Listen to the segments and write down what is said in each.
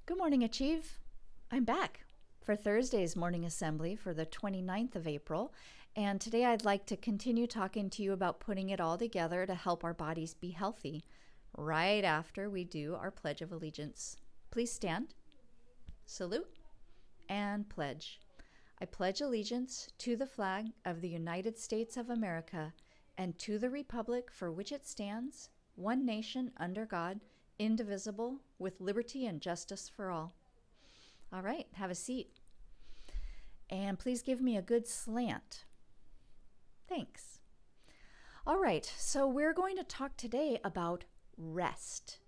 Good morning, Achieve. I'm back for Thursday's morning assembly for the 29th of April, and today I'd like to continue talking to you about putting it all together to help our bodies be healthy right after we do our Pledge of Allegiance. Please stand, salute, and pledge. I pledge allegiance to the flag of the United States of America and to the republic for which it stands, one nation under God, indivisible, with liberty and justice for all. All right, have a seat. And please give me a good slant. Thanks. All right, so we're going to talk today about rest.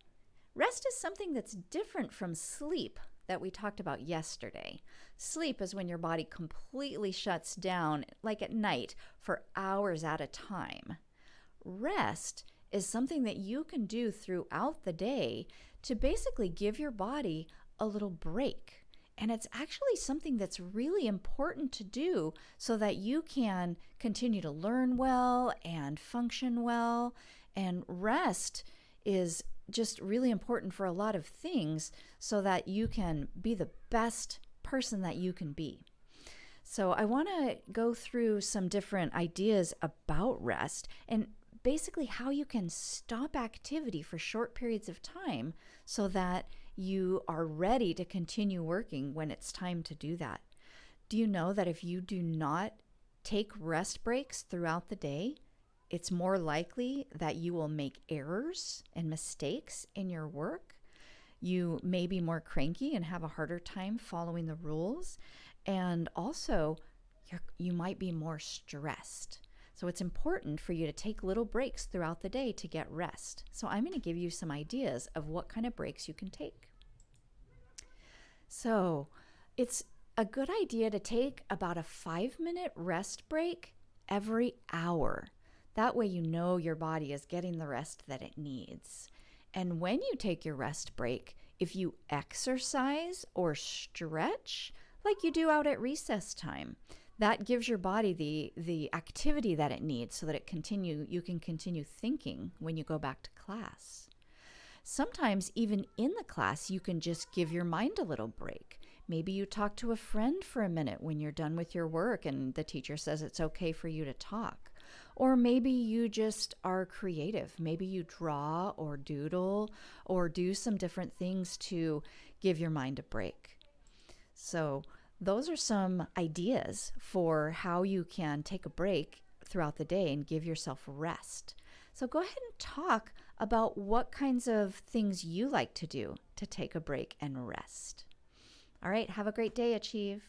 Rest is something that's different from sleep that we talked about yesterday. Sleep is when your body completely shuts down, like at night, for hours at a time. Rest is something that you can do throughout the day to basically give your body a little break. And it's actually something that's really important to do so that you can continue to learn well and function well. And rest is just really important for a lot of things so that you can be the best person that you can be. So I want to go through some different ideas about rest and basically how you can stop activity for short periods of time so that you are ready to continue working when it's time to do that. Do you know that if you do not take rest breaks throughout the day, it's more likely that you will make errors and mistakes in your work? You may be more cranky and have a harder time following the rules, and also you might be more stressed. So it's important for you to take little breaks throughout the day to get rest. So I'm going to give you some ideas of what kind of breaks you can take. So it's a good idea to take about a 5-minute rest break every hour. That way you know your body is getting the rest that it needs. And when you take your rest break, if you exercise or stretch like you do out at recess time, that gives your body the activity that it needs so that you can continue thinking when you go back to class. Sometimes even in the class, you can just give your mind a little break. Maybe you talk to a friend for a minute when you're done with your work and the teacher says it's okay for you to talk. Or maybe you just are creative. Maybe you draw or doodle or do some different things to give your mind a break. So those are some ideas for how you can take a break throughout the day and give yourself rest. So go ahead and talk about what kinds of things you like to do to take a break and rest. All right, have a great day, Achieve.